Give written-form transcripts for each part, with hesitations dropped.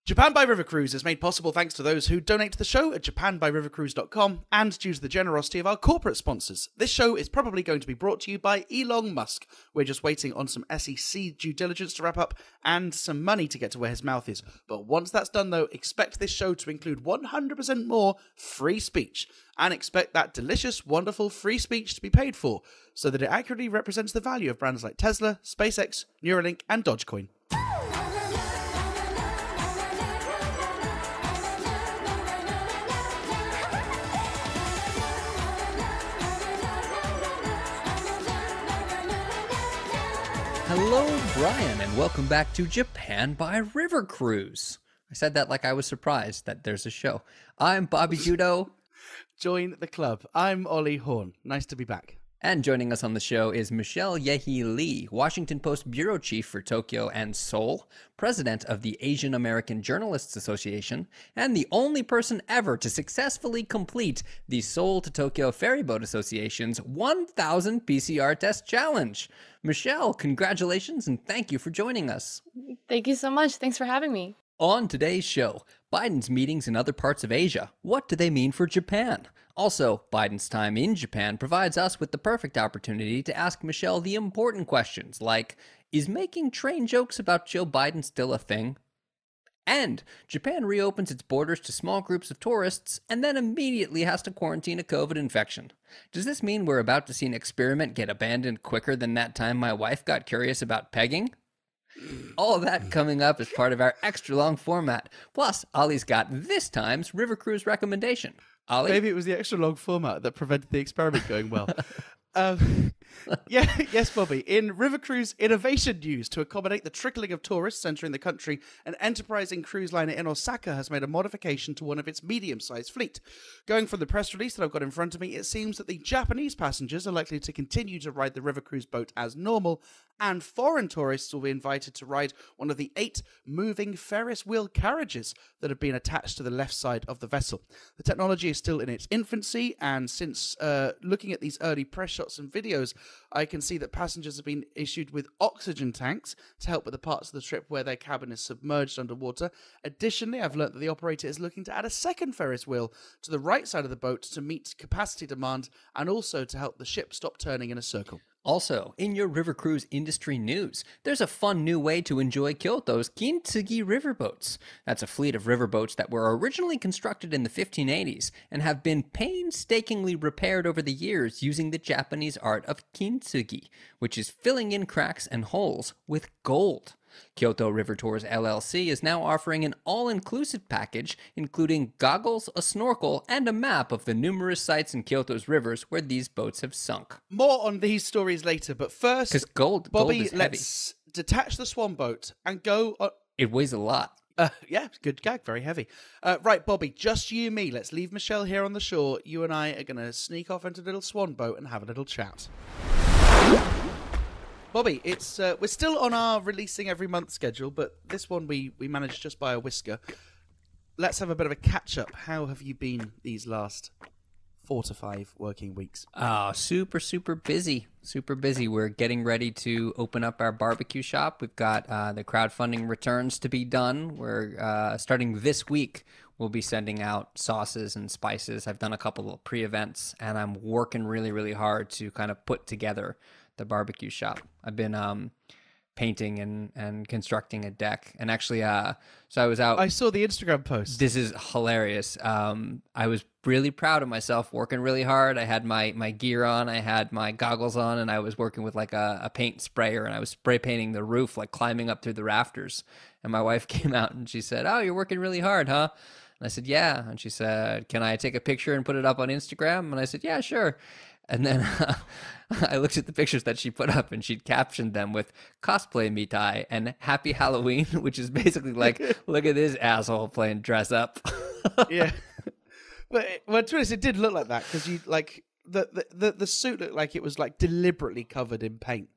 Japan by River Cruise is made possible thanks to those who donate to the show at japanbyrivercruise.com and due to the generosity of our corporate sponsors. This show is probably going to be brought to you by Elon Musk. We're just waiting on some SEC due diligence to wrap up and some money to get to where his mouth is. But once that's done though, expect this show to include 100% more free speech. And expect that delicious, wonderful free speech to be paid for, so that it accurately represents the value of brands like Tesla, SpaceX, Neuralink and Dogecoin. Hello, Brian, and welcome back to Japan by River Cruise. I said that like I was surprised that there's a show. I'm Bobby Judo. Join the club. I'm Ollie Horn. Nice to be back. And joining us on the show is Michelle Yehi Lee, Washington Post bureau chief for Tokyo and Seoul, president of the Asian American Journalists Association, and the only person ever to successfully complete the Seoul to Tokyo Ferryboat Association's 1,000 PCR test challenge. Michelle, congratulations and thank you for joining us. Thank you so much. Thanks for having me. On today's show, Biden's meetings in other parts of Asia. What do they mean for Japan? Also, Biden's time in Japan provides us with the perfect opportunity to ask Michelle the important questions like, is making train jokes about Joe Biden still a thing? And Japan reopens its borders to small groups of tourists and then immediately has to quarantine a COVID infection. Does this mean we're about to see an experiment get abandoned quicker than that time my wife got curious about pegging? All of that coming up as part of our extra long format. Plus, Ollie's got this time's River Cruise recommendation. Ollie? Maybe it was the extra long format that prevented the experiment going well. Yes, Bobby. In River Cruise innovation news, to accommodate the trickling of tourists entering the country, an enterprising cruise liner in Osaka has made a modification to one of its medium-sized fleet. Going from the press release that I've got in front of me, it seems that the Japanese passengers are likely to continue to ride the River Cruise boat as normal, and foreign tourists will be invited to ride one of the 8 moving Ferris wheel carriages that have been attached to the left side of the vessel. The technology is still in its infancy, and since looking at these early press shots and videos, I can see that passengers have been issued with oxygen tanks to help with the parts of the trip where their cabin is submerged underwater. Additionally, I've learnt that the operator is looking to add a second Ferris wheel to the right side of the boat to meet capacity demand and also to help the ship stop turning in a circle. Also, in your River Cruise industry news, there's a fun new way to enjoy Kyoto's Kintsugi riverboats. That's a fleet of riverboats that were originally constructed in the 1580s and have been painstakingly repaired over the years using the Japanese art of kintsugi, which is filling in cracks and holes with gold. Kyoto River Tours LLC is now offering an all-inclusive package, including goggles, a snorkel, and a map of the numerous sites in Kyoto's rivers where these boats have sunk. More on these stories later, but first, because gold Bobby, is heavy. Let's detach the swan boat and go... It weighs a lot. Yeah, good gag, very heavy. Right, Bobby, just you and me. Let's leave Michelle here on the shore. You and I are going to sneak off into the little swan boat and have a little chat. Bobby, it's we're still on our releasing every month schedule, but this one we managed just by a whisker. Let's have a bit of a catch-up. How have you been these last 4 to 5 working weeks? Super busy. Super busy. We're getting ready to open up our barbecue shop. We've got the crowdfunding returns to be done. We're starting this week. We'll be sending out sauces and spices. I've done a couple of pre-events, and I'm working really hard to kind of put together the barbecue shop. I've been painting and constructing a deck, and actually so I was out. I saw the Instagram post. This is hilarious. I was really proud of myself, working really hard. I had my gear on, I had my goggles on, and I was working with like a paint sprayer, and I was spray painting the roof, like climbing up through the rafters. And my wife came out and she said, "Oh, you're working really hard, huh?" And I said, "Yeah." And she said, "Can I take a picture and put it up on Instagram?" And I said, "Yeah, sure." And then I looked at the pictures that she put up, and she'd captioned them with "cosplay mitai" and "Happy Halloween," which is basically like, look at this asshole playing dress up. Yeah. But well, to be honest, it did look like that, because you like the suit looked like it was like deliberately covered in paint.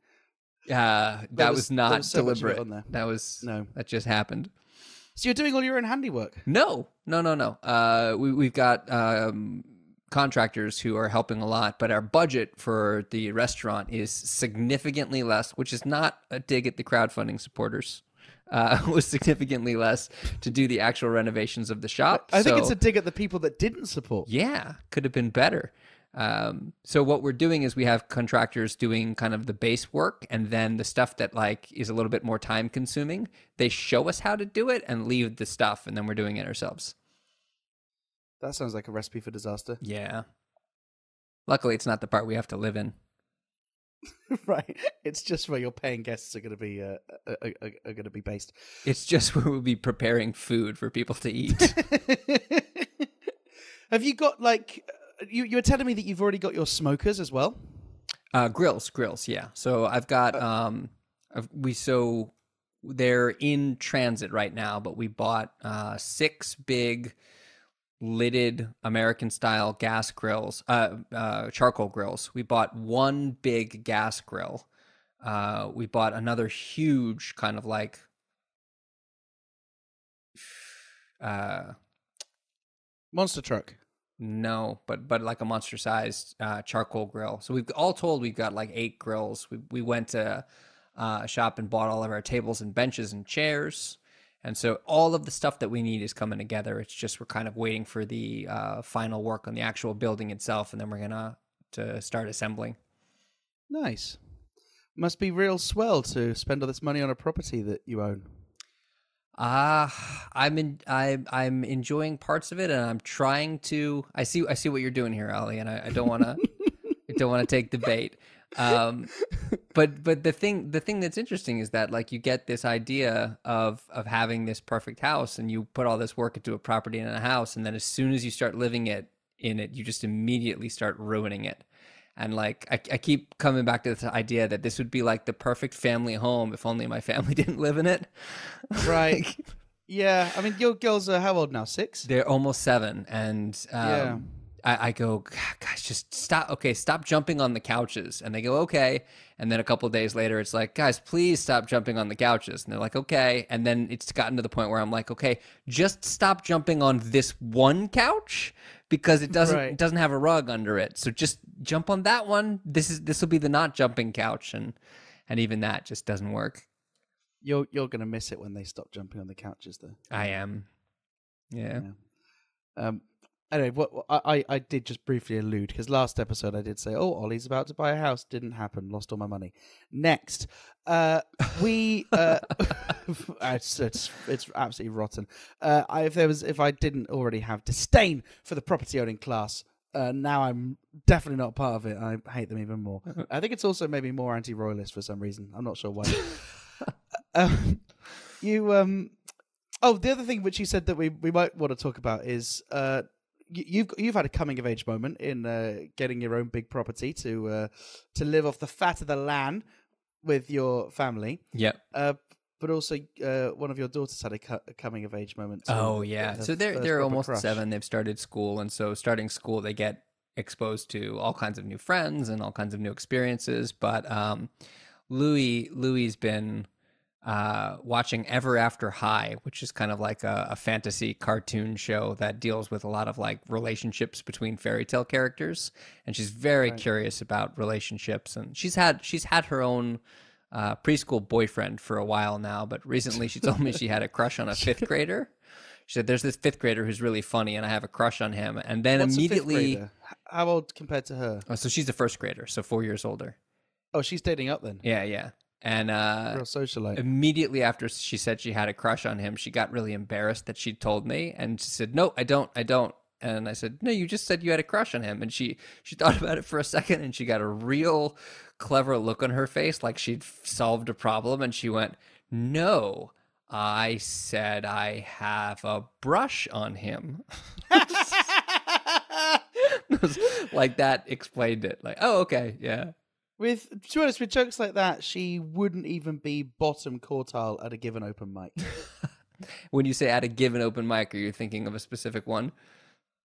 That was not so deliberate. on there. That just happened. So you're doing all your own handiwork? No. We've got contractors who are helping a lot, but our budget for the restaurant is significantly less, which is not a dig at the crowdfunding supporters. was significantly less to do the actual renovations of the shop. I think it's a dig at the people that didn't support. Yeah, could have been better. So what we're doing is we have contractors doing kind of the base work, and then the stuff that like is a little bit more time consuming, they show us how to do it and leave the stuff, and then we're doing it ourselves. That sounds like a recipe for disaster. Yeah. Luckily, it's not the part we have to live in. Right. It's just where your paying guests are going to be are going to be based. It's just where we'll be preparing food for people to eat. Have you got like you were telling me that you've already got your smokers as well? Grills, yeah. So I've got so they're in transit right now, but we bought 6 big lidded American style gas grills, charcoal grills. We bought 1 big gas grill. We bought another huge kind of like Monster truck. No, but like a monster sized charcoal grill. So we've all told we've got like 8 grills. We went to a shop and bought all of our tables and benches and chairs. And so all of the stuff that we need is coming together. It's just we're kind of waiting for the final work on the actual building itself, and then we're gonna to start assembling. Nice. Must be real swell to spend all this money on a property that you own. I'm enjoying parts of it, and I'm trying to. I see what you're doing here, Ali, and I don't want to. I don't want to take the bait. But the thing that's interesting is that like you get this idea of having this perfect house, and you put all this work into a property and a house, and then as soon as you start living in it, you just immediately start ruining it. And like I keep coming back to this idea that this would be like the perfect family home if only my family didn't live in it. Right. Yeah. I mean, your girls are how old now? 6? They're almost 7, and Yeah. I go, guys, just stop. Okay, stop jumping on the couches. And they go, okay. And then a couple of days later, it's like, guys, please stop jumping on the couches. And they're like, okay. And then it's gotten to the point where I'm like, okay, just stop jumping on this one couch because it doesn't have a rug under it. So just jump on that one. This will be the not jumping couch, and even that just doesn't work. You're gonna miss it when they stop jumping on the couches, though. I am. Yeah. Anyway, what I did just briefly allude, because last episode I did say, "Oh, Ollie's about to buy a house." Didn't happen. Lost all my money. Next, we it's absolutely rotten. If I didn't already have disdain for the property owning class, now I'm definitely not part of it. I hate them even more. I think it's also maybe more anti-royalist for some reason. I'm not sure why. The other thing which you said that we might want to talk about is you've had a coming of age moment in getting your own big property to live off the fat of the land with your family. Yep. But also one of your daughters had a coming of age moment too. Oh yeah. So they're almost 7. They've started school, and so starting school they get exposed to all kinds of new friends and all kinds of new experiences. But Louie's been watching Ever After High, which is kind of like a fantasy cartoon show that deals with a lot of like relationships between fairy tale characters, and she's very curious about relationships. And she's had her own preschool boyfriend for a while now, but recently she told me she had a crush on a 5th grader. She said, "There's this 5th grader who's really funny, and I have a crush on him." And then What's immediately, a 5th grader? How old compared to her? Oh, so she's a 1st grader, so 4 years older. Oh, she's dating up then. Yeah. And real socialite. Immediately after she said she had a crush on him, she got really embarrassed that she'd told me, and she said, "No, I don't." And I said, "No, you just said you had a crush on him." And she thought about it for a second, and she got a real clever look on her face, like she'd solved a problem, and she went, "No, I said I have a brush on him." Like that explained it. Like, oh, okay, yeah. To be honest, with jokes like that, she wouldn't even be bottom quartile at a given open mic. When you say at a given open mic, are you thinking of a specific one?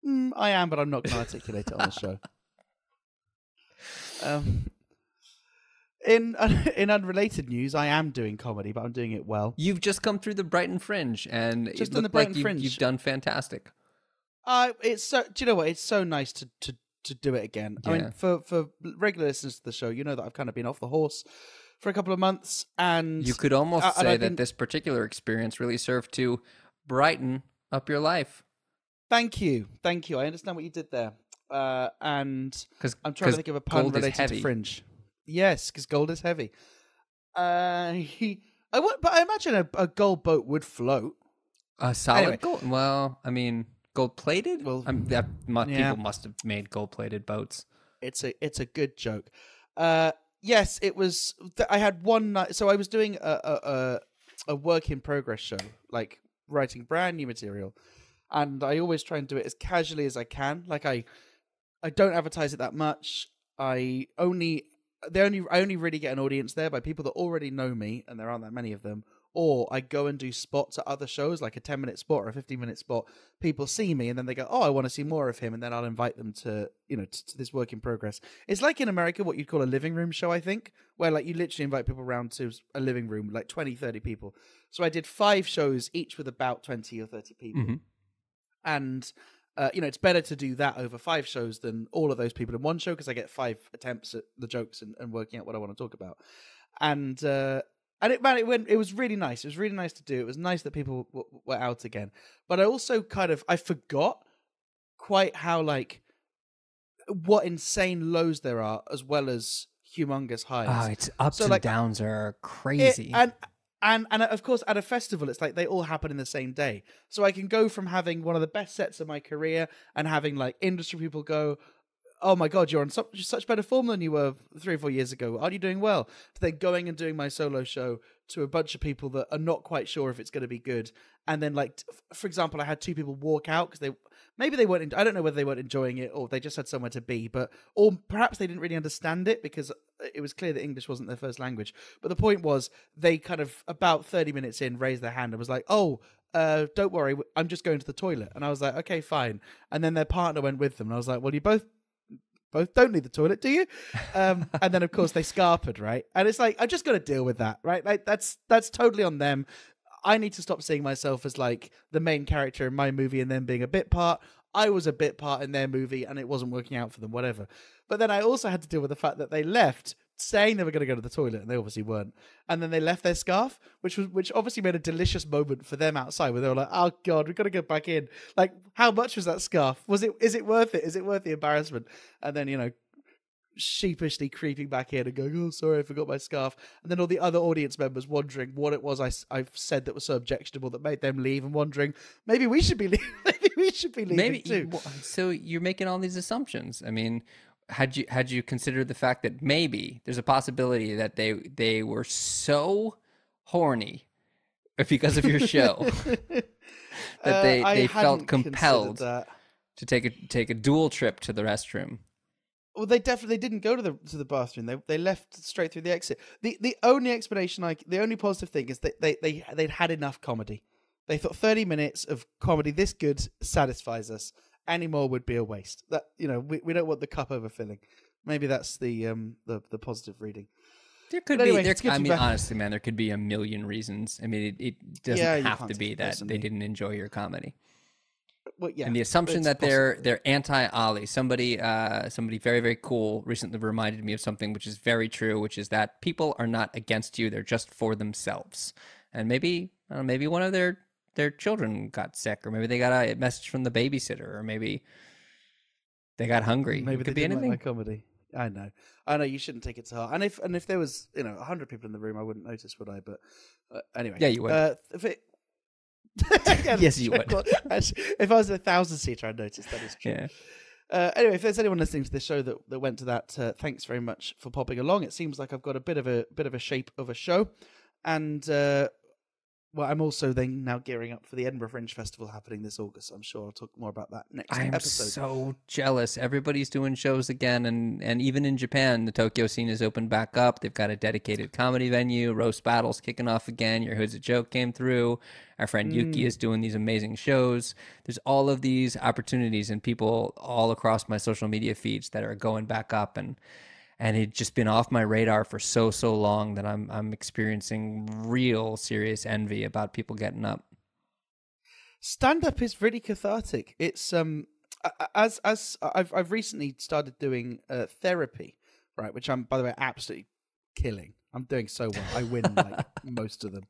I am, but I'm not going to articulate it on the show. In unrelated news, I am doing comedy, but I'm doing it well. You've just come through the Brighton Fringe, and just it on the looked like Brighton Fringe. You've done fantastic. It's so. Do you know what? It's so nice to do it again. Yeah. I mean, for regular listeners to the show, you know that I've kind of been off the horse for a couple of months, and You could almost and say I've that been, this particular experience really served to brighten up your life. thank you. I understand what you did there, and Because I'm trying to think of a pun gold is related to heavy. Fringe. Yes, because gold is heavy. But I imagine a gold boat would float. A solid Anyway. gold. Well, I mean, gold plated. Well, People yeah. must have made gold plated boats. It's a good joke. Yes, it was. I had one night, so I was doing a work in progress show, like writing brand new material, and I always try and do it as casually as I can. Like I don't advertise it that much. I only really get an audience there by people that already know me, and there aren't that many of them. Or I go and do spots at other shows, like a 10-minute spot or a 15-minute spot. People see me and then they go, "Oh, I want to see more of him," and then I'll invite them to this work in progress. It's like in America what you'd call a living room show, I think, where like you literally invite people around to a living room, like 20, 30 people. So I did 5 shows, each with about 20 or 30 people, Mm-hmm. and it's better to do that over 5 shows than all of those people in one show, because I get 5 attempts at the jokes and working out what I want to talk about. And it was really nice. It was really nice to do. It was nice that people were out again. But I also I forgot quite how, like, what insane lows there are as well as humongous highs. Oh, it's ups So, and like, downs are crazy. And of course, at a festival, it's like they all happen in the same day. So I can go from having one of the best sets of my career and having like industry people go, "Oh my God, you're on such better form than you were 3 or 4 years ago. Are you doing well?" To then going and doing my solo show to a bunch of people that are not quite sure if it's going to be good. And then, like, for example, I had 2 people walk out because they weren't. I don't know whether they weren't enjoying it or they just had somewhere to be, or perhaps they didn't really understand it because it was clear that English wasn't their first language. But the point was, they kind of about 30 minutes in raised their hand and was like, "Oh, don't worry, I'm just going to the toilet." And I was like, "Okay, fine." And then their partner went with them, and I was like, "Well, you both don't need the toilet, do you?" And then of course they scarpered, right? And it's like, I just got to deal with that, right? Like that's totally on them. I need to stop seeing myself as like the main character in my movie and then being a bit part. I was a bit part in their movie and it wasn't working out for them, whatever. But then I also had to deal with the fact that they left saying they were going to go to the toilet, and they obviously weren't. And then they left their scarf, which obviously made a delicious moment for them outside, where they were like, "Oh God, we've got to go back in." Like, how much was that scarf? Is it worth it? Is it worth the embarrassment? And then, sheepishly creeping back in and going, "Oh, sorry, I forgot my scarf." And then all the other audience members wondering what it was I've said that was so objectionable that made them leave, and wondering, maybe we should be leaving. Maybe we should be leaving too. So you're making all these assumptions. I mean, had you considered the fact that maybe there's a possibility that they were so horny because of your show that they felt compelled to take a dual trip to the restroom? Well, they definitely didn't go to the bathroom. They left straight through the exit. The only explanation, the only positive thing is that they'd had enough comedy. They thought 30 minutes of comedy this good satisfies us. Any more would be a waste. That we don't want the cup overfilling. Maybe that's the positive reading. There could anyway, be. I mean, honestly, man, there could be a million reasons. I mean, it doesn't have to be that they didn't enjoy your comedy. Well, yeah, and the assumption that they're anti-Ollie. Somebody very, very cool recently reminded me of something which is very true, which is that people are not against you; they're just for themselves. And maybe one of their children got sick, or maybe they got a message from the babysitter, or maybe they got hungry. Maybe it could they be didn't anything. like my comedy. I know. You shouldn't take it to heart. And if there was 100 people in the room, I wouldn't notice, would I? But anyway, Yeah, you would. Yes, you would. If I was a 1,000-seater, I'd notice. That is true. Yeah. Anyway, if there's anyone listening to this show that went to that, thanks very much for popping along. It seems like I've got a bit of a shape of a show, and I'm also then now gearing up for the Edinburgh Fringe Festival happening this August. I'm sure I'll talk more about that next I'm episode. so jealous. Everybody's doing shows again, and even in Japan, the Tokyo scene has opened back up. They've got a dedicated comedy venue. Roast Battle's kicking off again. Your Hood's a Joke came through. Our friend Yuki is doing these amazing shows. There's all of these opportunities and people all across my social media feeds that are going back up, and it's just been off my radar for so long that I'm experiencing real serious envy about people getting up. Stand up is really cathartic. It's as I've recently started doing therapy, right? Which I'm, by the way, absolutely killing. I'm doing so well. I win like most of them.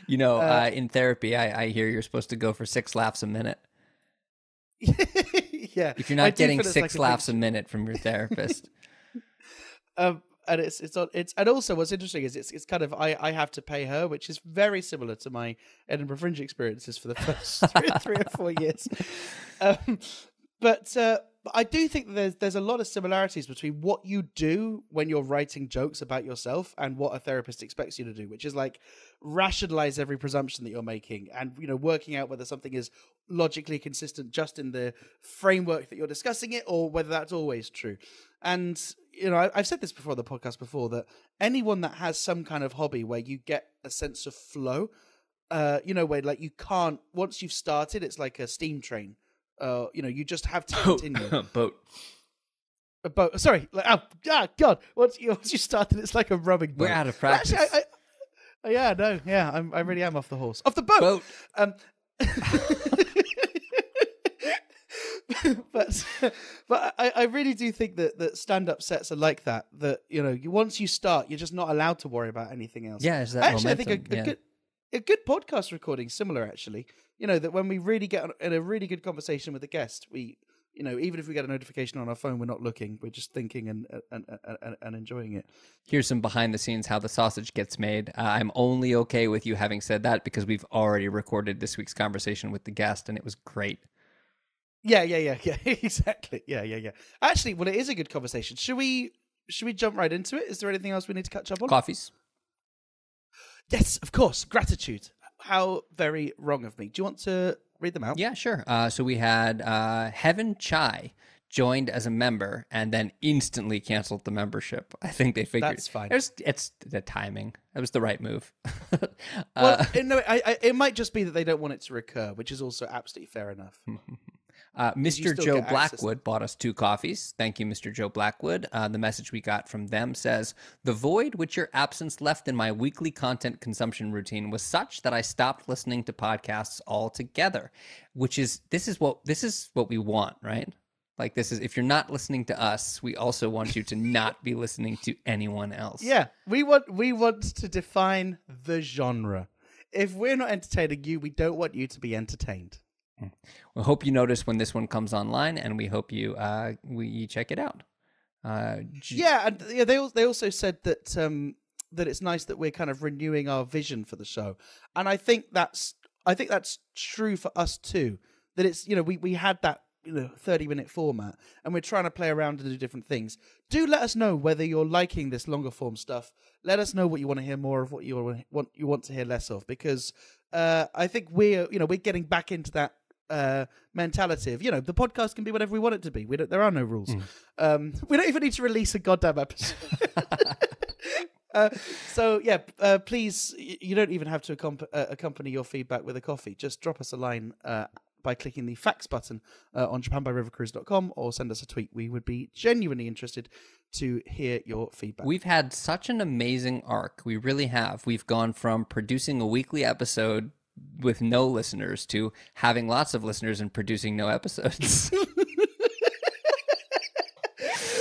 You know, in therapy, I hear you're supposed to go for 6 laughs a minute. Yeah. If you're not getting 6 like laughs a minute from your therapist. And and also what's interesting is it's kind of I have to pay her, which is very similar to my Edinburgh Fringe experiences for the first 3 or 4 years. But I do think there's a lot of similarities between what you do when you're writing jokes about yourself and what a therapist expects you to do, which is like rationalize every presumption that you're making and, you know, working out whether something is logically consistent just in the framework that you're discussing it or whether that's always true. And, you know, I've said this before on the podcast before, that anyone that has some kind of hobby where you get a sense of flow, you know, where like you can't, once you've started, it's like a steam train. You know, you just have to continue. Boat. A boat. Sorry. Like, God. Once you started, it's like a rubbing boat. We're out of practice. Actually, I really am off the horse. Off the boat. But I really do think that stand-up sets are like that. That, you know, once you start, you're just not allowed to worry about anything else. Yeah, it's that actually, momentum. I think a good podcast recording similar. Actually, you know, that when we really get in a really good conversation with a guest, we, you know, even if we get a notification on our phone, we're not looking, we're just thinking and enjoying it. Here's some behind the scenes how the sausage gets made. I'm only okay with you having said that because we've already recorded this week's conversation with the guest, and it was great. Yeah, exactly. Yeah. Actually, well, it is a good conversation. Should we jump right into it? Is there anything else we need to catch up on? Coffees. Yes, of course. Gratitude. How very wrong of me. Do you want to read them out? Yeah, sure. So we had Heaven Chai joined as a member and then instantly canceled the membership. I think they figured that's fine. It's the timing. It was the right move. Well, no, it might just be that they don't want it to recur, which is also absolutely fair enough. Mr. Joe Blackwood bought us 2 coffees. Thank you, Mr. Joe Blackwood. The message we got from them says, "The void which your absence left in my weekly content consumption routine was such that I stopped listening to podcasts altogether." This is what we want, right? Like, this is, if you're not listening to us, we also want you to not be listening to anyone else. Yeah, we want to define the genre. If we're not entertaining you, we don't want you to be entertained. We hope you notice when this one comes online, and we hope you check it out. They also said that that it's nice that we're kind of renewing our vision for the show, and I think that's true for us too. That it's, you know, we had that, you know, 30-minute format, and we're trying to play around and do different things. Do let us know whether you're liking this longer form stuff. Let us know what you want to hear more of, what you want to hear less of, because I think we're getting back into that mentality of, you know, the podcast can be whatever we want it to be. There are no rules. We don't even need to release a goddamn episode. So yeah, please, you don't even have to accompany your feedback with a coffee. Just drop us a line by clicking the fax button on japanbyrivercruise.com or send us a tweet. We would be genuinely interested to hear your feedback. We've had such an amazing arc. We really have. We've gone from producing a weekly episode with no listeners to having lots of listeners and producing no episodes.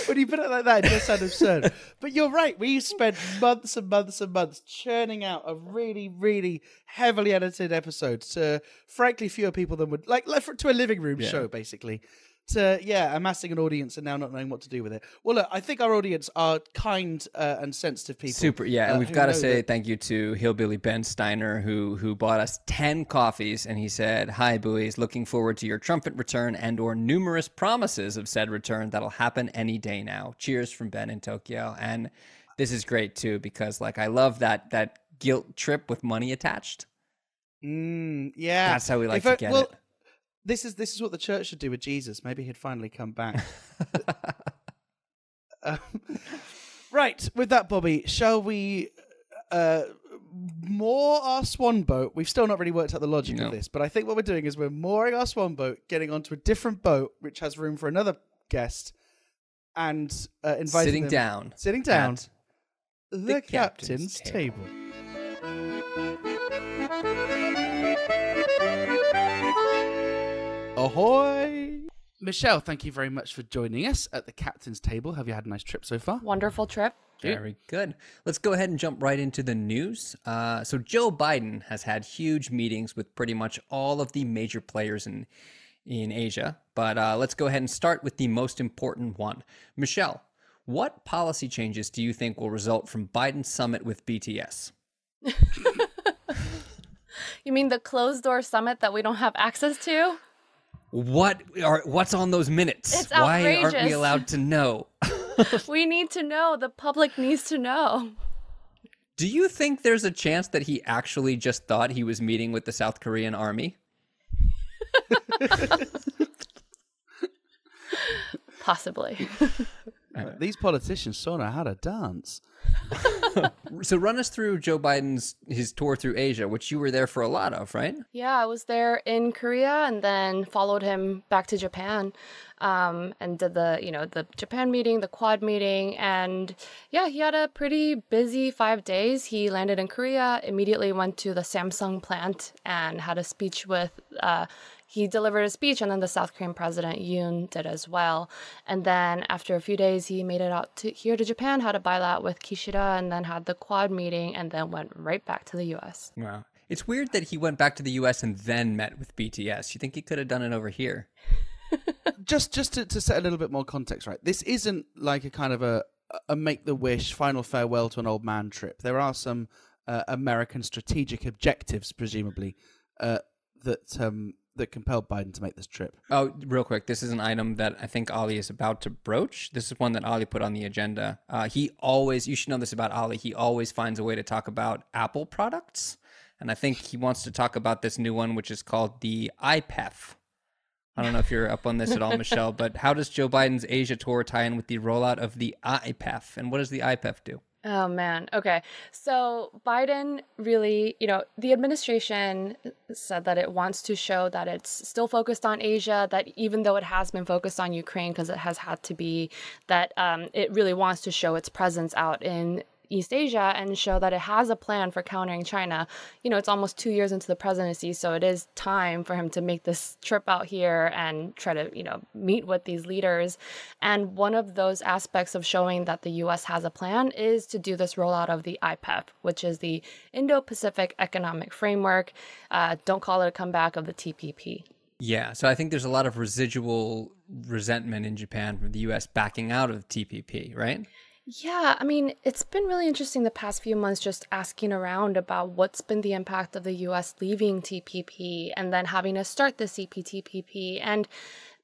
When you put it like that, it just sounds absurd. But you're right. We spent months and months and months churning out a really, really heavily edited episode to, frankly, fewer people than would like to a living room show, basically. To amassing an audience and now not knowing what to do with it. Well, look, I think our audience are kind and sensitive people. Super, yeah. And we've got to say thank you to Hillbilly Ben Steiner, who bought us 10 coffees, and he said, "Hi, buoys, looking forward to your triumphant return and or numerous promises of said return that'll happen any day now. Cheers from Ben in Tokyo." And this is great too, because like I love that guilt trip with money attached. Yeah, that's how we like to get it. This is what the church should do with Jesus. Maybe he'd finally come back. Right, with that, Bobby, shall we moor our swan boat? We've still not really worked out the logic of this, but I think what we're doing is we're mooring our swan boat, getting onto a different boat, which has room for another guest, and inviting them... Sitting down at the captain's table. Ahoy! Michelle, thank you very much for joining us at the captain's table. Have you had a nice trip so far? Wonderful trip. Very good. Let's go ahead and jump right into the news. So Joe Biden has had huge meetings with pretty much all of the major players in Asia. But let's go ahead and start with the most important one. Michelle, what policy changes do you think will result from Biden's summit with BTS? You mean the closed door summit that we don't have access to? What's on those minutes? It's Why aren't we outrageous. allowed to know? We need to know. The public needs to know. Do you think there's a chance that he actually just thought he was meeting with the South Korean army? Possibly. These politicians sort of know how to dance. So run us through Joe Biden's his tour through Asia, which you were there for a lot of, right? Yeah, I was there in Korea and then followed him back to Japan, and did the Japan meeting, the Quad meeting, and yeah, he had a pretty busy 5 days. He landed in Korea, immediately went to the Samsung plant and had a speech with. He delivered a speech, and then the South Korean president Yoon did as well. And then after a few days, he made it out here to Japan, had a bilat with Kishida, and then had the Quad meeting, and then went right back to the U.S. Wow. It's weird that he went back to the U.S. and then met with BTS. You think he could have done it over here? Just to set a little bit more context, right? This isn't like a kind of a make-the-wish, final farewell to an old man trip. There are some American strategic objectives, presumably, that compelled Biden to make this trip. Oh, real quick, this is an item that I think Ali is about to broach. This is one that Ali put on the agenda. You should know this about Ali, he always finds a way to talk about Apple products. And I think he wants to talk about this new one, which is called the iPef. I don't know if you're up on this at all, Michelle, but how does Joe Biden's Asia tour tie in with the rollout of the iPef? And what does the iPef do? Oh, man. Okay. So Biden really, the administration said that it wants to show that it's still focused on Asia, that even though it has been focused on Ukraine, because it has had to be, that it really wants to show its presence out in East Asia and show that it has a plan for countering China. It's almost 2 years into the presidency, so it is time for him to make this trip out here and try to, meet with these leaders. And one of those aspects of showing that the U.S. has a plan is to do this rollout of the IPEF, which is the Indo-Pacific Economic Framework. Don't call it a comeback of the TPP. Yeah, so I think there's a lot of residual resentment in Japan from the U.S. backing out of the TPP, right? Yeah, I mean, it's been really interesting the past few months just asking around about what's been the impact of the U.S. leaving TPP and then having to start the CPTPP. And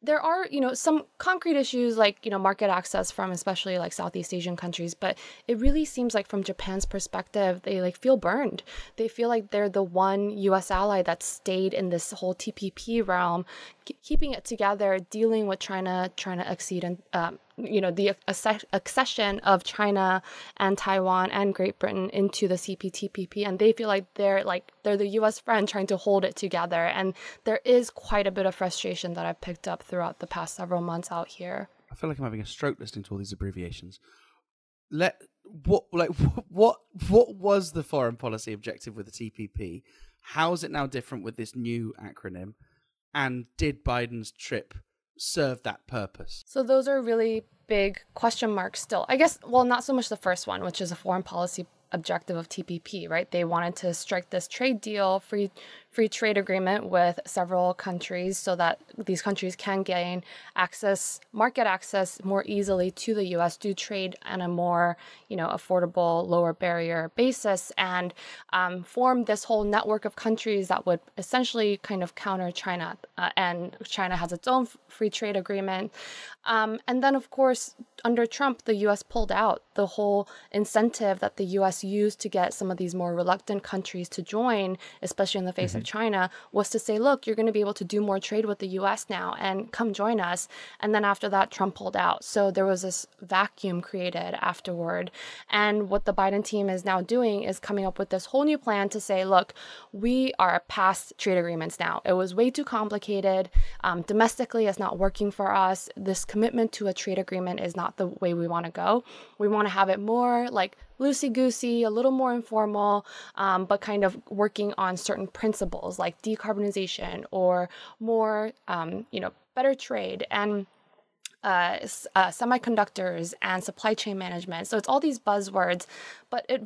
there are, some concrete issues like, market access from especially like Southeast Asian countries. But it really seems like from Japan's perspective, they feel burned. They feel like they're the one U.S. ally that stayed in this whole TPP realm, keeping it together, dealing with China trying to exceed and, the accession of China and Taiwan and Great Britain into the CPTPP, and they feel like they're the U.S. friend trying to hold it together. And there is quite a bit of frustration that I've picked up throughout the past several months out here. I feel like I'm having a stroke listening to all these abbreviations. What was the foreign policy objective with the TPP? How is it now different with this new acronym? And did Biden's trip serve that purpose? So those are really big question marks still. I guess, well, not so much the first one, which is a foreign policy objective of TPP, right? They wanted to strike this trade deal, free trade agreement with several countries so that these countries can gain market access more easily to the U.S., do trade on a more, affordable, lower barrier basis, and form this whole network of countries that would essentially kind of counter China. And China has its own free trade agreement. And then, of course, under Trump, the U.S. pulled out. The whole incentive that the U.S. used to get some of these more reluctant countries to join, especially in the face of China, was to say, look, you're going to be able to do more trade with the U.S. now and come join us. And then after that, Trump pulled out. So there was this vacuum created afterward. And what the Biden team is now doing is coming up with this whole new plan to say, look, we are past trade agreements now. It was way too complicated. Domestically, it's not working for us. This commitment to a trade agreement is not the way we want to go. We want to have it more like loosey-goosey, a little more informal, but kind of working on certain principles like decarbonization or more, better trade. And semiconductors and supply chain management. So it's all these buzzwords, but it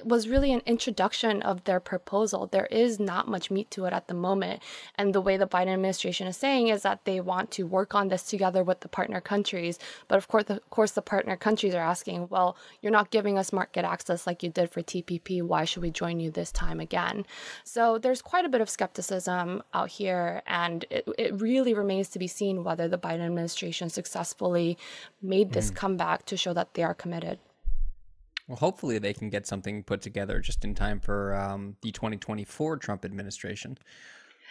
was really an introduction of their proposal. There is not much meat to it at the moment. And the way the Biden administration is saying is that they want to work on this together with the partner countries. But of course, the partner countries are asking, well, you're not giving us market access like you did for TPP. Why should we join you this time again? So there's quite a bit of skepticism out here. And it really remains to be seen whether the Biden administration successfully made this comeback to show that they are committed. Well, hopefully they can get something put together just in time for the 2024 Trump administration.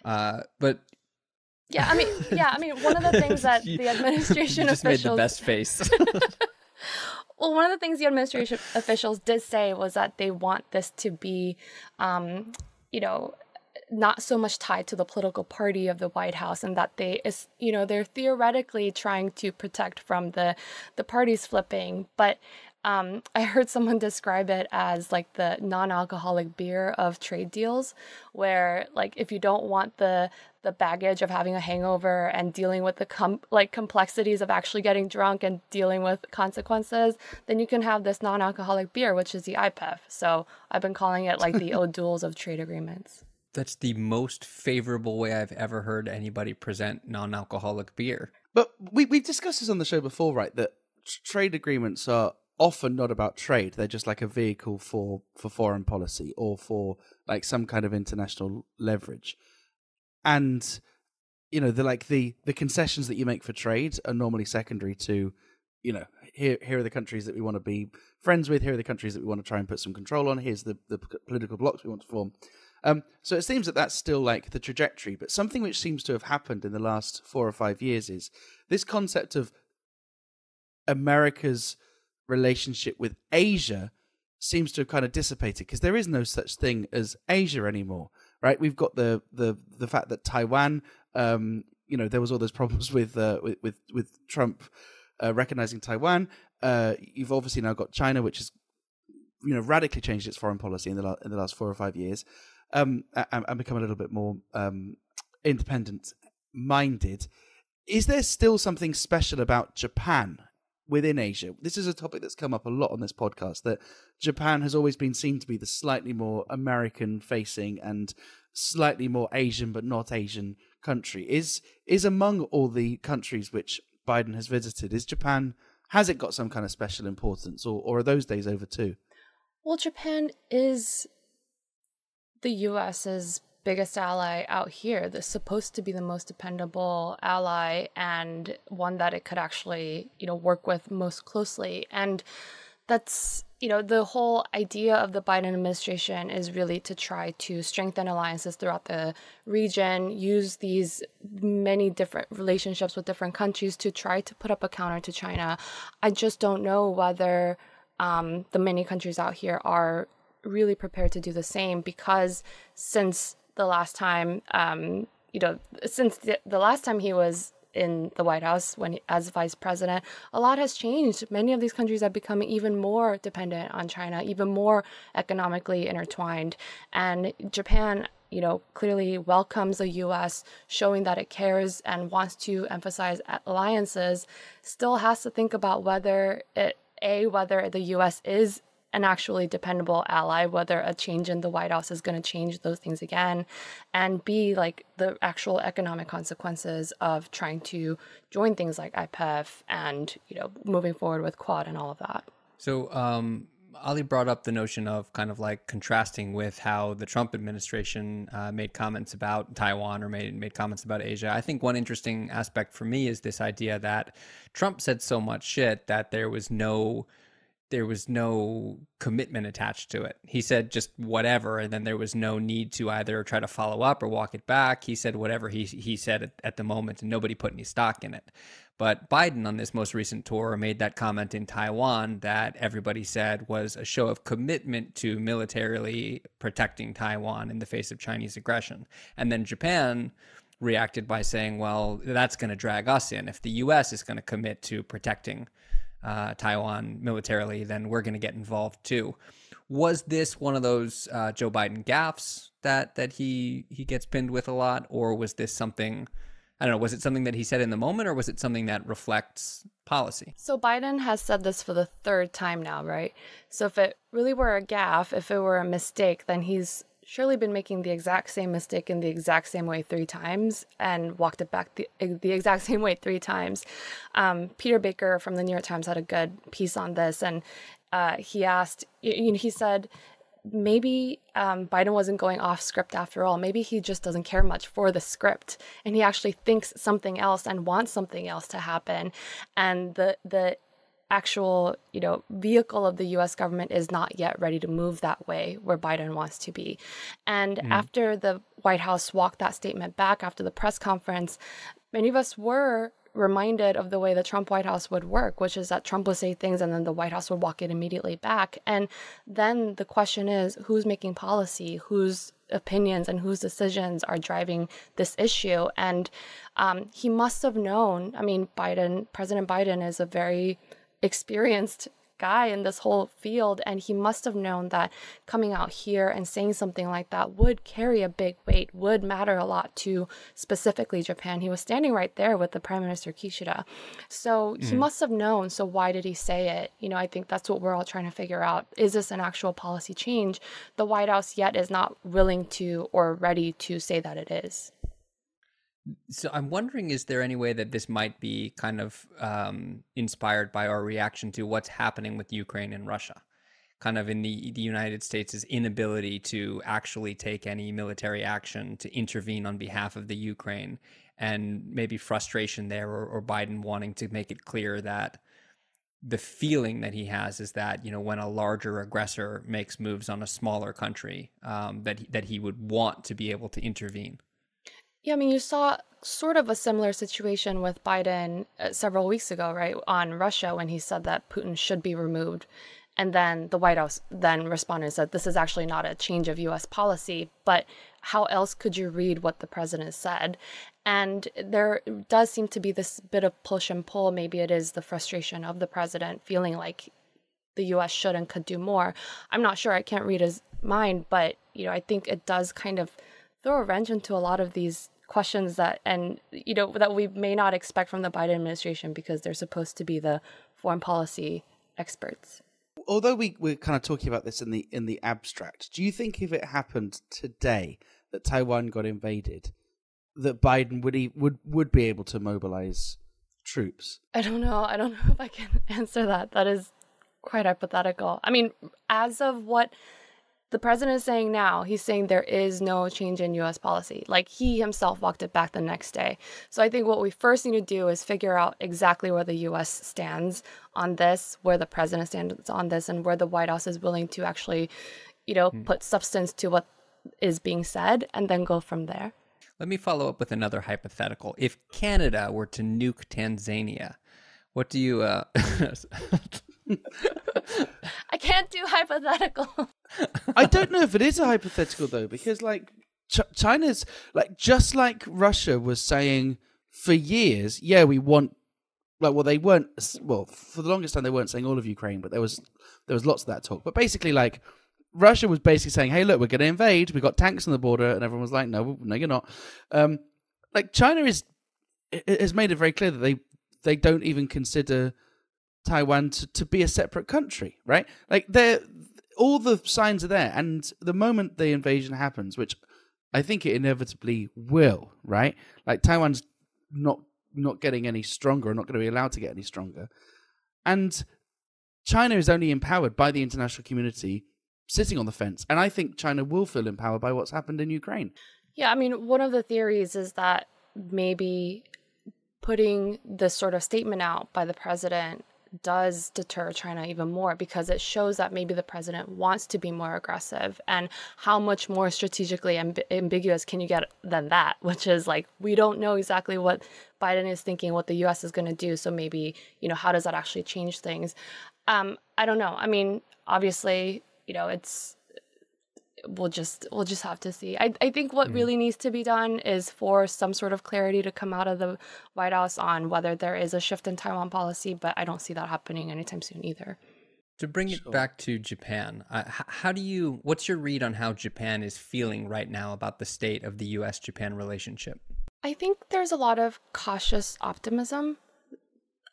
But I mean, one of the things that the administration just officials made the best face. Well, one of the things the administration officials did say was that they want this to be, not so much tied to the political party of the White House, and that they're theoretically trying to protect from the parties flipping. But I heard someone describe it as like the non-alcoholic beer of trade deals, where like if you don't want the baggage of having a hangover and dealing with the complexities of actually getting drunk and dealing with consequences, then you can have this non-alcoholic beer, which is the IPEF. So I've been calling it like the O'Douls of trade agreements. That's the most favorable way I've ever heard anybody present non-alcoholic beer. But we've discussed this on the show before, right? That trade agreements are often not about trade. They're just like a vehicle for foreign policy or for like some kind of international leverage. And, the concessions that you make for trade are normally secondary to, here are the countries that we want to be friends with. Here are the countries that we want to try and put some control on. Here's the political blocks we want to form. So it seems that that's still like the trajectory, but something which seems to have happened in the last 4 or 5 years is this concept of America's relationship with Asia seems to have kind of dissipated, because there is no such thing as Asia anymore, right? We've got the fact that Taiwan, there was all those problems with Trump recognizing Taiwan. You've obviously now got China, which has radically changed its foreign policy in the last 4 or 5 years. And become a little bit more independent-minded. Is there still something special about Japan within Asia? This is a topic that's come up a lot on this podcast, that Japan has always been seen to be the slightly more American-facing and slightly more Asian but not Asian country. Is among all the countries which Biden has visited, has it got some kind of special importance, or are those days over too? Well, Japan is the U.S.'s biggest ally out here. They're supposed to be the most dependable ally and one that it could actually, work with most closely. And that's, the whole idea of the Biden administration is really to try to strengthen alliances throughout the region, use these many different relationships with different countries to try to put up a counter to China. I just don't know whether the many countries out here are really prepared to do the same, because since the last time, since the last time he was in the White House as vice president, a lot has changed. Many of these countries have become even more dependent on China, even more economically intertwined. And Japan, clearly welcomes the U.S., showing that it cares and wants to emphasize alliances, still has to think about whether the U.S. is an actually dependable ally, whether a change in the White House is going to change those things again, and B, like the actual economic consequences of trying to join things like IPEF and, moving forward with Quad and all of that. So Ali brought up the notion of kind of like contrasting with how the Trump administration made comments about Taiwan or made comments about Asia. I think one interesting aspect for me is this idea that Trump said so much shit that there was no commitment attached to it. He said just whatever, and then there was no need to either try to follow up or walk it back. He said whatever he said at the moment, and nobody put any stock in it. But Biden on this most recent tour made that comment in Taiwan that everybody said was a show of commitment to militarily protecting Taiwan in the face of Chinese aggression. And then Japan reacted by saying, well, that's going to drag us in. If the U.S. is going to commit to protecting Taiwan militarily, then we're going to get involved too. Was this one of those Joe Biden gaffes that he gets pinned with a lot, or was this something I don't know, was it something that he said in the moment, or was it something that reflects policy? So Biden has said this for the third time now, right? So if it really were a gaffe, if it were a mistake, then he's surely been making the exact same mistake in the exact same way 3 times and walked it back the exact same way 3 times. Peter Baker from the New York Times had a good piece on this, and he asked, he said, maybe Biden wasn't going off script after all. Maybe he just doesn't care much for the script, and he actually thinks something else and wants something else to happen. And the actual, vehicle of the U.S. government is not yet ready to move that way where Biden wants to be. And after the White House walked that statement back after the press conference, many of us were reminded of the way the Trump White House would work, which is that Trump would say things and then the White House would walk it immediately back. And then the question is, who's making policy, whose opinions and whose decisions are driving this issue? And he must have known, President Biden is a very experienced guy in this whole field, and he must have known that coming out here and saying something like that would carry a big weight, would matter a lot to specifically Japan. He was standing right there with the Prime Minister Kishida. So he must have known. So why did he say it? I think that's what we're all trying to figure out. Is this an actual policy change? The White House yet is not willing to or ready to say that it is. So I'm wondering, is there any way that this might be kind of inspired by our reaction to what's happening with Ukraine and Russia? Kind of in the United States' inability to actually take any military action to intervene on behalf of the Ukraine, and maybe frustration there, or Biden wanting to make it clear that the feeling that he has is that, when a larger aggressor makes moves on a smaller country, that he would want to be able to intervene. Yeah, you saw sort of a similar situation with Biden several weeks ago, right, on Russia, when he said that Putin should be removed. And then the White House then responded and said, this is actually not a change of U.S. policy, but how else could you read what the president said? And there does seem to be this bit of push and pull. Maybe it is the frustration of the president feeling like the U.S. should and could do more. I'm not sure. I can't read his mind, but, I think it does kind of throw a wrench into a lot of these questions that we may not expect from the Biden administration, because they're supposed to be the foreign policy experts. Although we're kind of talking about this in the abstract, do you think if it happened today that Taiwan got invaded, that Biden would be able to mobilize troops? I don't know. I don't know if I can answer that. That is quite hypothetical. As of what the president is saying now, he's saying there is no change in U.S. policy. Like, he himself walked it back the next day. So I think what we first need to do is figure out exactly where the U.S. stands on this, where the president stands on this, and where the White House is willing to actually, put substance to what is being said, and then go from there. Let me follow up with another hypothetical. If Canada were to nuke Tanzania, what do you... I can't do hypothetical. I don't know if it is a hypothetical, though, because China's just like Russia was saying for years, yeah, we want, they weren't, for the longest time they weren't saying all of Ukraine, but there was lots of that talk. But basically, Russia was basically saying, hey, look, we're going to invade, we've got tanks on the border, and everyone was like, no, you're not. China has made it very clear that they don't even consider Taiwan to be a separate country, right? All the signs are there, and the moment the invasion happens, which I think it inevitably will, right? Taiwan's not getting any stronger, or not going to be allowed to get any stronger, and China is only empowered by the international community sitting on the fence, and I think China will feel empowered by what's happened in Ukraine. Yeah, one of the theories is that maybe putting this sort of statement out by the president does deter China even more, because it shows that maybe the president wants to be more aggressive. And how much more strategically ambiguous can you get than that, which is we don't know exactly what Biden is thinking, what the U.S. is going to do. So maybe, how does that actually change things? I don't know. Obviously, we'll just have to see. I think what really needs to be done is for some sort of clarity to come out of the White House on whether there is a shift in Taiwan policy, but I don't see that happening anytime soon either. To bring it back to Japan, what's your read on how Japan is feeling right now about the state of the U.S.-Japan relationship? I think there's a lot of cautious optimism.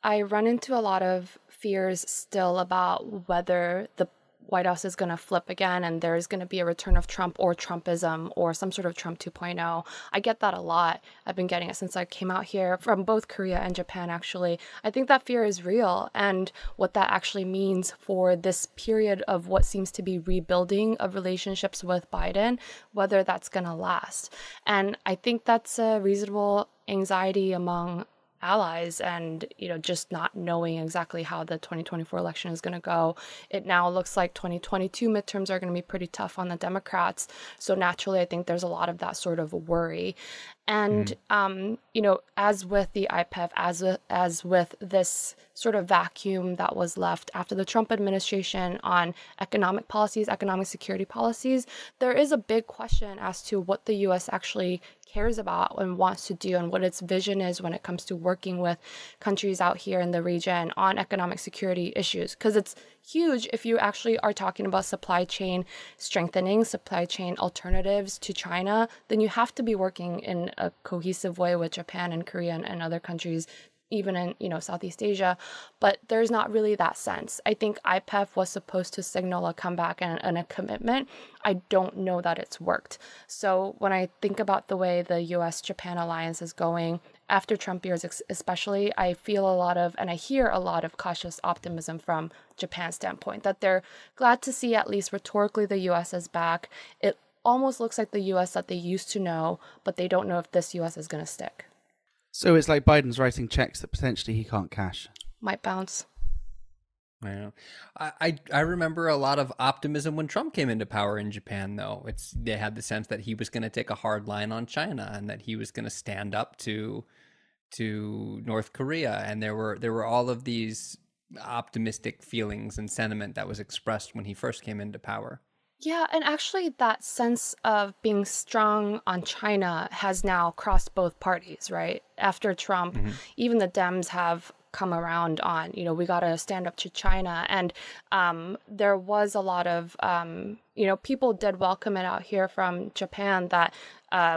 I run into a lot of fears still about whether the White House is going to flip again and there's going to be a return of Trump or Trumpism or some sort of Trump 2.0. I get that a lot. I've been getting it since I came out here from both Korea and Japan, actually. I think that fear is real, and what that actually means for this period of what seems to be rebuilding of relationships with Biden, whether that's going to last. And I think that's a reasonable anxiety among allies, and just not knowing exactly how the 2024 election is going to go. It now looks like 2022 midterms are going to be pretty tough on the Democrats, so naturally I think there's a lot of that sort of worry. And as with the IPEF, as with this sort of vacuum that was left after the Trump administration on economic policies, economic security policies, there is a big question as to what the U.S. actually cares about and wants to do, and what its vision is when it comes to working with countries out here in the region on economic security issues. Because it's huge if you actually are talking about supply chain strengthening, supply chain alternatives to China, then you have to be working in a cohesive way with Japan and Korea and other countries, even in Southeast Asia. But there's not really that sense. I think IPEF was supposed to signal a comeback and a commitment. I don't know that it's worked. So when I think about the way the US-Japan alliance is going after Trump years especially, I feel a lot of, and I hear a lot of cautious optimism from Japan's standpoint, that they're glad to see at least rhetorically the US is back. It almost looks like the US that they used to know, but they don't know if this US is going to stick. So it's like Biden's writing checks that potentially he can't cash. Might bounce. Yeah. I remember a lot of optimism when Trump came into power in Japan, though. They had the sense that he was going to take a hard line on China and that he was going to stand up to North Korea, and there were all of these optimistic feelings and sentiment that was expressed when he first came into power. Yeah, and actually that sense of being strong on China has now crossed both parties, right? After Trump, even the Dems have come around on, we got to stand up to China. And there was a lot of, people did welcome it out here from Japan that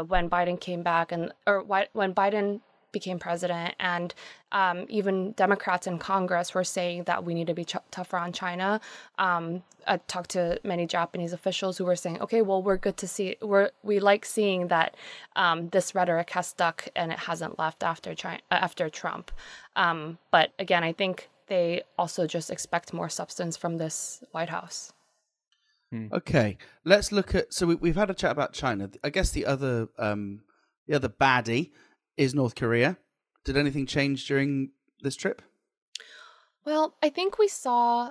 when Biden came back when Biden became president, and even Democrats in Congress were saying that we need to be tougher on China. I talked to many Japanese officials who were saying, okay, well, we're good to see, we like seeing that this rhetoric has stuck and it hasn't left after Trump. But again, I think they also just expect more substance from this White House. Okay, let's look at, so we've had a chat about China. I guess the other baddie is North Korea. Did anything change during this trip? Well, I think we saw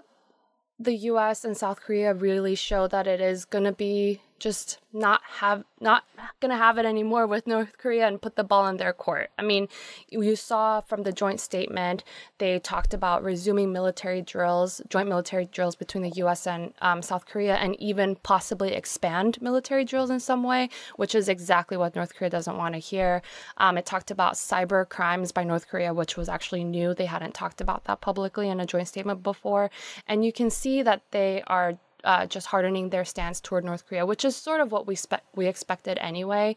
the US and South Korea really show that it is going to be just not going to have it anymore with North Korea and put the ball in their court. I mean, you saw from the joint statement, they talked about resuming joint military drills between the US and South Korea, and even possibly expand military drills in some way, which is exactly what North Korea doesn't want to hear. It talked about cyber crimes by North Korea, which was actually new. They hadn't talked about that publicly in a joint statement before. And you can see that they are just hardening their stance toward North Korea, which is sort of what we expected anyway.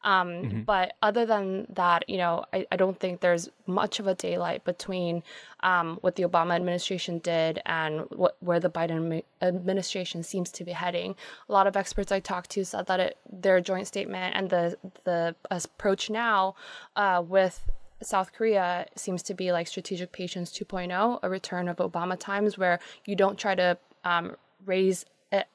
But other than that, I don't think there's much of a daylight between what the Obama administration did and where the Biden administration seems to be heading. A lot of experts I talked to said that their joint statement and the approach now with South Korea seems to be like strategic patience 2.0, a return of Obama times, where you don't try to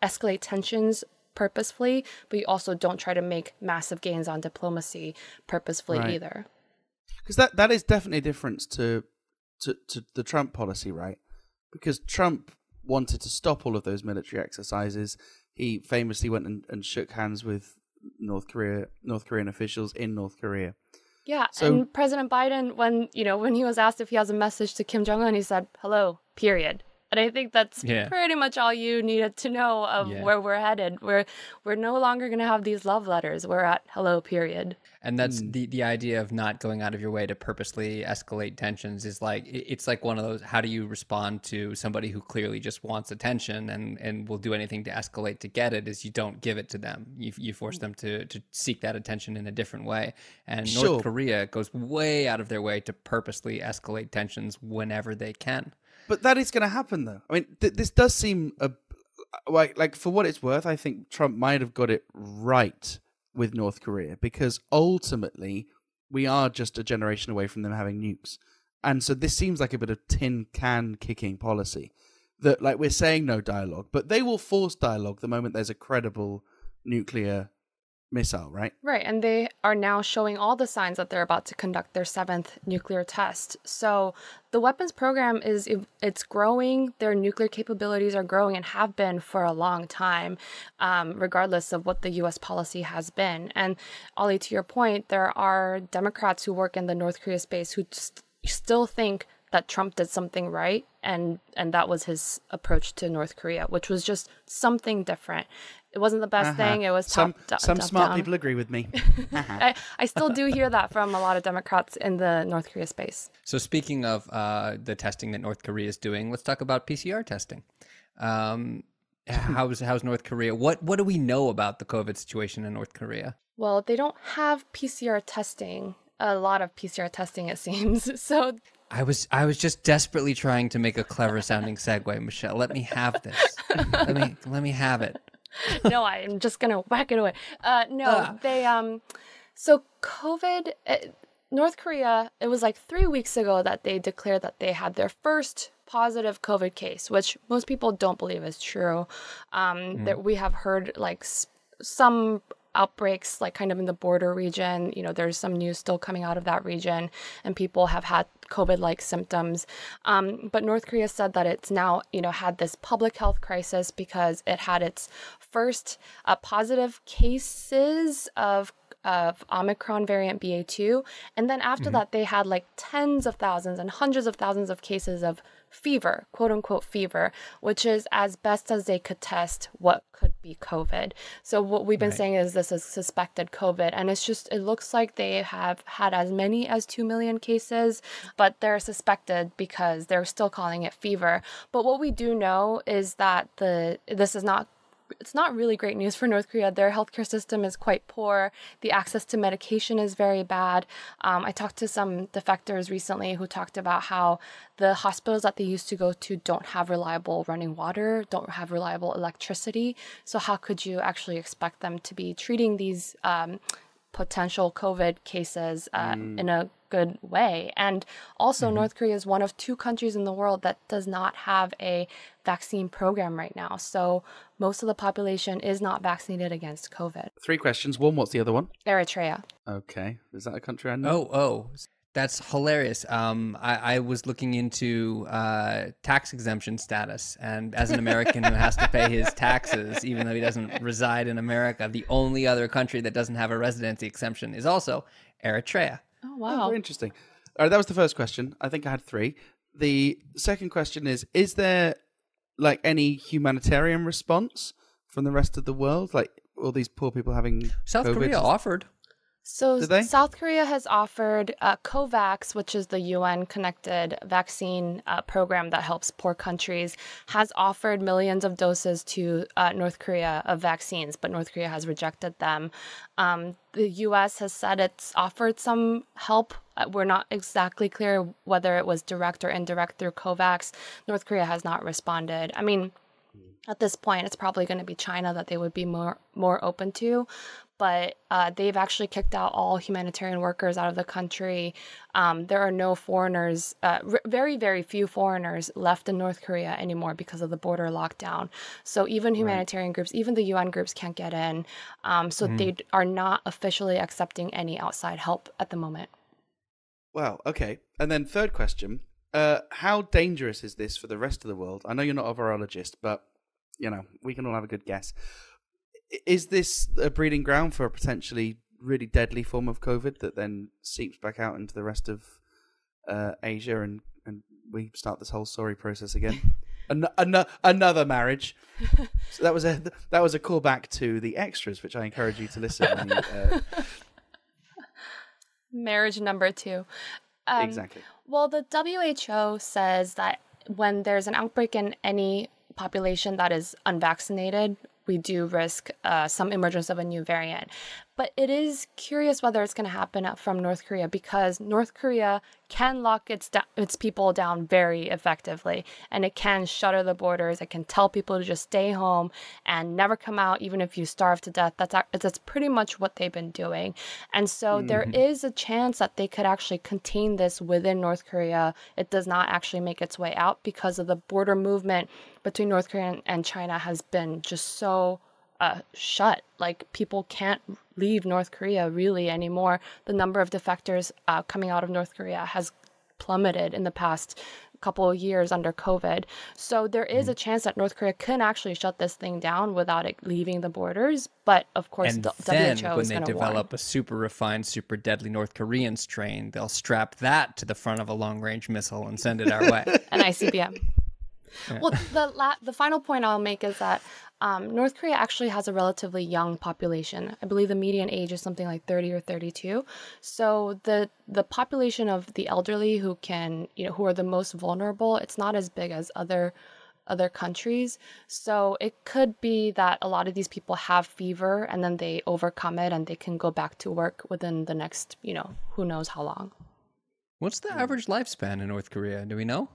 escalate tensions purposefully, but you also don't try to make massive gains on diplomacy purposefully either. Because that is definitely a difference to the Trump policy, right? Because Trump wanted to stop all of those military exercises. He famously went and shook hands with North Korean officials in North Korea. Yeah, and President Biden, when he was asked if he has a message to Kim Jong-un, he said, "Hello, period." And I think that's Yeah. pretty much all you needed to know of where we're headed. We're no longer going to have these love letters. We're at hello, period. And that's the idea of not going out of your way to purposely escalate tensions is like, it's like one of those, how do you respond to somebody who clearly just wants attention and will do anything to escalate to get it, is you don't give it to them. You force them to seek that attention in a different way. And North Korea goes way out of their way to purposely escalate tensions whenever they can. But that is going to happen, though. I mean, this does seem like for what it's worth, I think Trump might have got it right with North Korea, because ultimately we are just a generation away from them having nukes. And so this seems like a bit of tin can kicking policy, that like we're saying no dialogue, but they will force dialogue the moment there's a credible nuclear missile, right? Right, and they are now showing all the signs that they're about to conduct their 7th nuclear test. So the weapons program it's growing. Their nuclear capabilities are growing and have been for a long time, regardless of what the U.S. policy has been. And Ollie, to your point, there are Democrats who work in the North Korea space who still think that Trump did something right, and that was his approach to North Korea, which was just something different. It wasn't the best thing. It was some top smart down. people agree with me. I still do hear that from a lot of Democrats in the North Korea space. So speaking of the testing that North Korea is doing, let's talk about PCR testing. How's North Korea? What do we know about the COVID situation in North Korea? Well, they don't have PCR testing. A lot of PCR testing, it seems. So I was just desperately trying to make a clever sounding segue, Michelle. Let me have this. let me have it. No, I'm just gonna whack it away. They so COVID, North Korea. It was like 3 weeks ago that they declared that they had their first positive COVID case, which most people don't believe is true. That we have heard like some outbreaks, like kind of in the border region. You know, there's some news still coming out of that region, and people have had COVID-like symptoms. But North Korea said that it's now, had this public health crisis because it had its first positive cases of Omicron variant BA2. And then after that, they had like tens of thousands and hundreds of thousands of cases of fever, quote unquote fever, which is as best as they could test what could be COVID. So what we've been saying is this is suspected COVID. And it looks like they have had as many as 2 million cases, but they're suspected because they're still calling it fever. But what we do know is that it's not really great news for North Korea. Their healthcare system is quite poor. The access to medication is very bad. I talked to some defectors recently who talked about how the hospitals that they used to go to don't have reliable running water, don't have reliable electricity. So how could you actually expect them to be treating these potential COVID cases in a good way? And also North Korea is one of 2 countries in the world that does not have a vaccine program right now. So most of the population is not vaccinated against COVID. 3 questions. One, what's the other one? Eritrea. Okay. Is that a country I know? Oh, that's hilarious. I was looking into tax exemption status, and as an American who has to pay his taxes, even though he doesn't reside in America, the only other country that doesn't have a residency exemption is also Eritrea. Oh, wow. Very interesting. All right, that was the first question. I think I had 3. The second question is there like any humanitarian response from the rest of the world? Like all these poor people having South COVID? Korea offered. So Did they? South Korea has offered COVAX, which is the UN-connected vaccine program that helps poor countries, has offered millions of doses to North Korea of vaccines, but North Korea has rejected them. The U.S. has said it's offered some help. We're not exactly clear whether it was direct or indirect through COVAX. North Korea has not responded. I mean, at this point, it's probably going to be China that they would be more open to. But they've actually kicked out all humanitarian workers out of the country. There are no foreigners, very, very few foreigners left in North Korea anymore because of the border lockdown. So even humanitarian groups, even the UN groups can't get in. So they are not officially accepting any outside help at the moment. Wow, okay. And then third question, how dangerous is this for the rest of the world? I know you're not a virologist, but, we can all have a good guess. Is this a breeding ground for a potentially really deadly form of COVID that then seeps back out into the rest of Asia and we start this whole sorry process again? Another marriage. So that was a callback to the extras, which I encourage you to listen. When you, Marriage number 2. exactly. Well, the WHO says that when there's an outbreak in any population that is unvaccinated, we do risk some emergence of a new variant. But it is curious whether it's going to happen from North Korea, because North Korea can lock its people down very effectively, and it can shutter the borders. It can tell people to just stay home and never come out, even if you starve to death. That's pretty much what they've been doing. And so there is a chance that they could actually contain this within North Korea. It does not actually make its way out because of the border movement between North Korea and China has been just so shut. Like, people can't leave North Korea really anymore. The number of defectors coming out of North Korea has plummeted in the past couple of years under COVID. So there is a chance that North Korea can actually shut this thing down without it leaving the borders. But of course, And the then WHO when is they going to develop a super refined, super deadly North Korean strain, they'll strap that to the front of a long-range missile and send it our way. an ICBM. Well, the final point I'll make is that North Korea actually has a relatively young population. I believe the median age is something like 30 or 32. So the population of the elderly who are the most vulnerable, it's not as big as other countries. So it could be that a lot of these people have fever and then they overcome it and they can go back to work within the next, who knows how long. What's the average lifespan in North Korea? Do we know?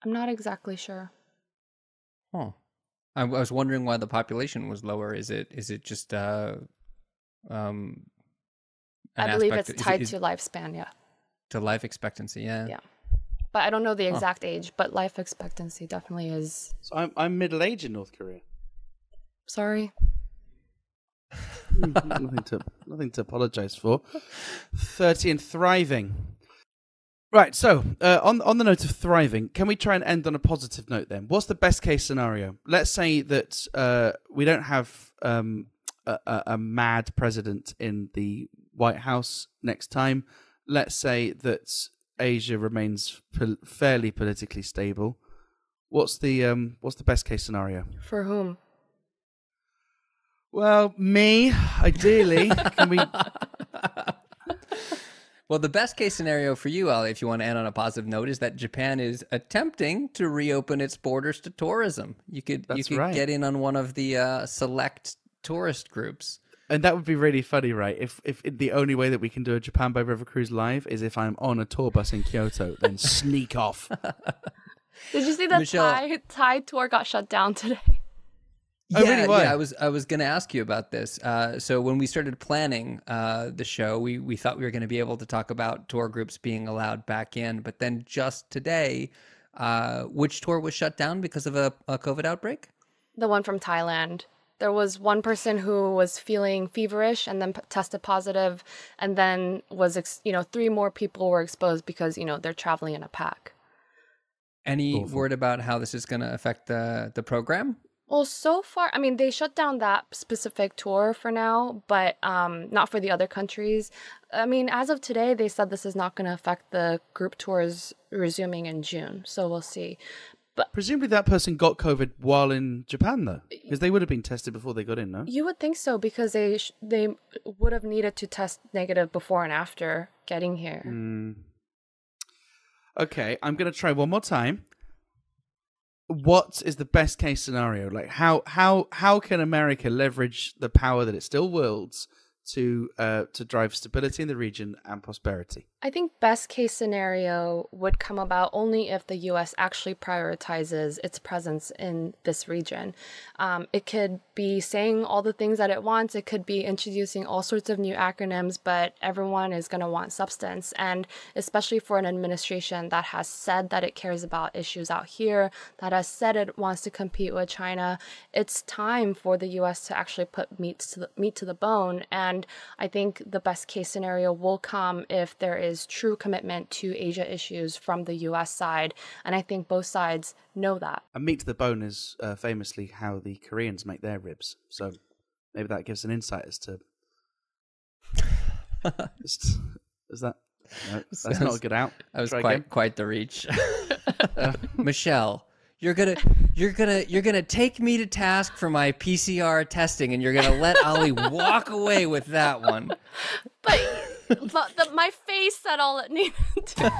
I'm not exactly sure. Oh, I was wondering why the population was lower. Is it just I believe it's tied to lifespan, yeah. To life expectancy, yeah. Yeah. But I don't know the exact age, but life expectancy definitely is. So I'm middle-aged in North Korea. Sorry. Nothing to apologize for. 30 and thriving. Right, so on the note of thriving, can we try and end on a positive note then? What's the best case scenario? Let's say that we don't have a mad president in the White House next time. Let's say that Asia remains fairly politically stable. What's the best case scenario? For whom? Well, me, ideally. Can we? Well, the best case scenario for you, Ali, if you want to end on a positive note, is that Japan is attempting to reopen its borders to tourism. You could right. get in on one of the select tourist groups. And that would be really funny, right? If the only way that we can do a Japan by River cruise live is if I'm on a tour bus in Kyoto, then sneak off. Did you see that Michelle, Thai tour got shut down today? Yeah, I was going to ask you about this. So when we started planning the show, we thought we were going to be able to talk about tour groups being allowed back in. But then just today, which tour was shut down because of a COVID outbreak? The one from Thailand. There was one person who was feeling feverish and then tested positive, and then was 3 more people were exposed because they're traveling in a pack. Any word about how this is going to affect the program? Well, so far, I mean, they shut down that specific tour for now, but not for the other countries. I mean, as of today, they said this is not going to affect the group tours resuming in June, so we'll see. But presumably that person got COVID while in Japan, though, because they would have been tested before they got in, no? You would think so, because they would have needed to test negative before and after getting here. Okay, I'm going to try one more time. What is the best case scenario? Like, how can America leverage the power that it still wields to drive stability in the region and prosperity? I think best case scenario would come about only if the U.S. actually prioritizes its presence in this region. It could be saying all the things that it wants. It could be introducing all sorts of new acronyms, but everyone is going to want substance. And especially for an administration that has said that it cares about issues out here, that has said it wants to compete with China, it's time for the U.S. to actually put meat to the bone. And I think the best case scenario will come if there is true commitment to Asia issues from the U.S. side. And I think both sides know that. And meat to the bone is famously how the Koreans make their ribs. So maybe that gives an insight as to... is that... No, that's not a good out. That was quite the reach. Michelle, you're gonna take me to task for my PCR testing, and you're gonna let Ollie walk away with that one. But my face said all it needed to.